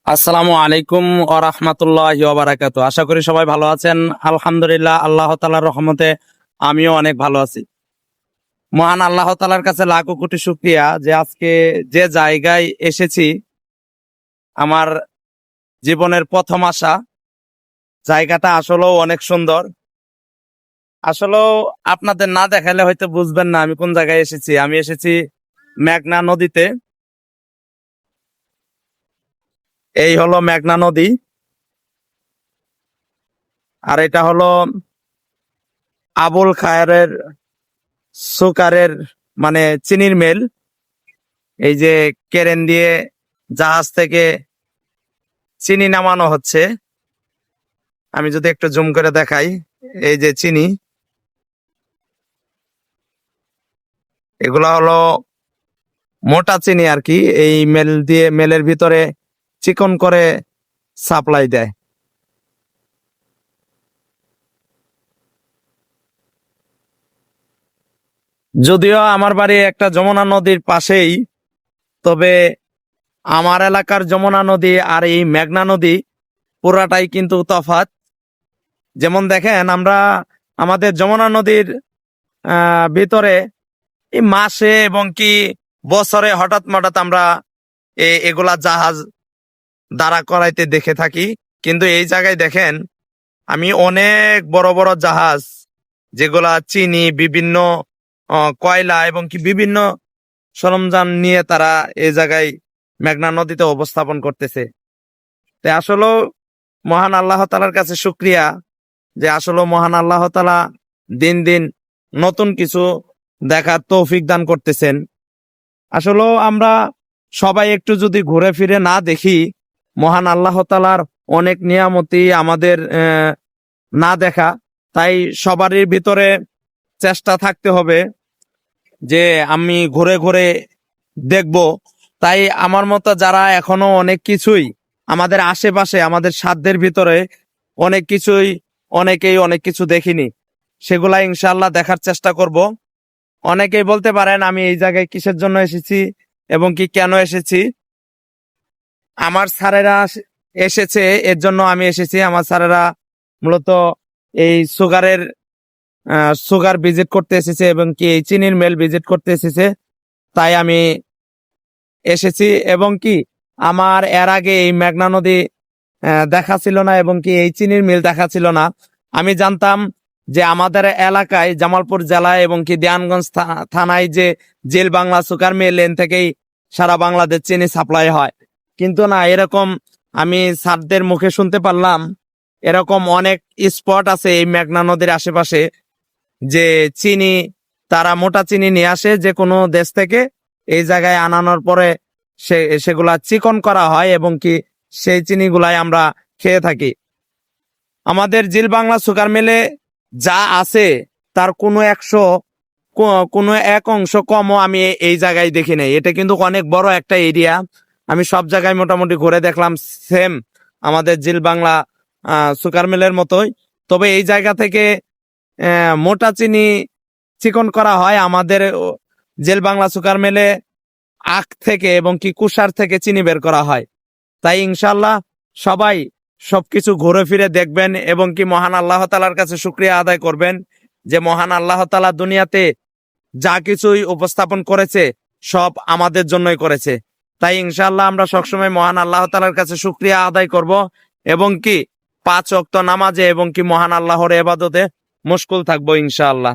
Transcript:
আসসালামু আলাইকুম ওয়া রাহমাতুল্লাহি ওয়া বারাকাতুহু। আশা করি সবাই ভালো আছেন। আলহামদুলিল্লাহ, আল্লাহ তাআলার রহমতে আমিও অনেক ভালো আছি। মহান আল্লাহ তাআলার কাছে লাখো কোটি শুকরিয়া যে আজকে যে জায়গায় এসেছি, আমার জীবনের প্রথম আসা জায়গাটা আসলেও অনেক সুন্দর। আসলেও আপনাদের না দেখালে হয়তো বুঝবেন না আমি কোন জায়গায় এসেছি। আমি এসেছি মেঘনা নদীতে। এই হলো মেঘনা নদী, আর এটা হলো আবুল খায়েরের সুকারের মানে চিনির মিল। এই যে কেরেন দিয়ে জাহাজ থেকে চিনি নামানো হচ্ছে। আমি যদি একটু জুম করে দেখাই, এই যে চিনি, এগুলা হলো মোটা চিনি আর কি। এই মেল দিয়ে মেলের ভিতরে চিকন করে সাপ্লাই দেয়। যদিও আমার বাড়ি একটা যমুনা নদীর পাশেই, তবে আমার এলাকার যমুনা নদী আর এই মেঘনা নদী পুরাটাই কিন্তু তফাৎ। যেমন দেখেন, আমরা আমাদের যমুনা নদীর ভিতরে এই মাসে এবং কি বছরে হঠাৎ হঠাৎ আমরা এগুলা জাহাজ দাঁড়া করাইতে দেখে থাকি। কিন্তু এই জায়গায় দেখেন, আমি অনেক বড় বড় জাহাজ, যেগুলা চিনি, বিভিন্ন কয়লা এবং কি বিভিন্ন সরঞ্জাম নিয়ে তারা এই জায়গায় মেঘনা নদীতে অবস্থাপন করতেছে। তাই আসলে মহান আল্লাহ তাআলার কাছে শুকরিয়া যে আসলে মহান আল্লাহ তাআলা দিন দিন নতুন কিছু দেখার তৌফিক দান করতেছেন। আসলে আমরা সবাই একটু যদি ঘুরে ফিরে না দেখি, মহান আল্লাহ তাআলার অনেক নিয়ামতি আমাদের না দেখা। তাই সবারই ভিতরে চেষ্টা থাকতে হবে যে আমি ঘুরে ঘুরে দেখব। তাই আমার মতো যারা এখনো অনেক কিছুই আমাদের আশেপাশে আমাদের সাধ্যের ভিতরে অনেকেই অনেক কিছু দেখিনি, সেগুলা ইনশাআল্লাহ দেখার চেষ্টা করব। অনেকেই বলতে পারেন আমি এই জায়গায় কিসের জন্য এসেছি এবং কি কেন এসেছি। আমার স্যারেরা এসেছে, এর জন্য আমি এসেছি। আমার স্যারেরা মূলত এই সুগার ভিজিট করতে এসেছে এবং কি এই চিনির মিল ভিজিট করতে এসেছে, তাই আমি এসেছি। এবং কি আমার এর আগে এই মেঘনা নদী দেখা ছিল না এবং কি এই চিনির মিল দেখা ছিল না। আমি জানতাম যে আমাদের এলাকায় জামালপুর জেলায় এবং কি দেওয়ানগঞ্জ থানায় যে জেল বাংলা সুগার মিল, এন থেকেই সারা বাংলাদেশ চিনি সাপ্লাই হয়। কিন্তু না, এরকম আমি স্যারদের মুখে শুনতে পারলাম এরকম অনেক স্পট আছে এই মেঘনা নদীর আশেপাশে, যে চিনি তারা মোটা চিনি নিয়ে আসে যে কোনো দেশ থেকে। এই জায়গায় আনানোর পরে সেগুলা চিকন করা হয় এবং কি সেই চিনিগুলাই আমরা খেয়ে থাকি। আমাদের জিল বাংলা সুগার মিলে যা আছে তার কোনো এক অংশ কমও আমি এই জায়গায় দেখি নাই। এটা কিন্তু অনেক বড় একটা এরিয়া। আমি সব জায়গায় মোটামুটি ঘুরে দেখলাম, সেম আমাদের জিল বাংলা সুগার মিলের মতোই। তবে এই জায়গা থেকে মোটা চিনি চিকন করা হয়। আমাদের জেল বাংলা সুগার মিলে আখ থেকে এবং কি কুষার থেকে চিনি বের করা হয়। তাই ইনশাল্লাহ সবাই সবকিছু ঘুরে ফিরে দেখবেন এবং কি মহান আল্লাহ তাআলার কাছে শুকরিয়া আদায় করবেন যে মহান আল্লাহ তাআলা দুনিয়াতে যা কিছুই উপস্থাপন করেছে সব আমাদের জন্যই করেছে। তাই ইনশাল্লাহ আমরা সবসময় মহান আল্লাহ তাআলার কাছে শুকরিয়া আদায় করব এবং কি 5 ওয়াক্ত নামাজে এবং কি মহান আল্লাহর ইবাদতে মশগুল থাকবো ইনশাআল্লাহ।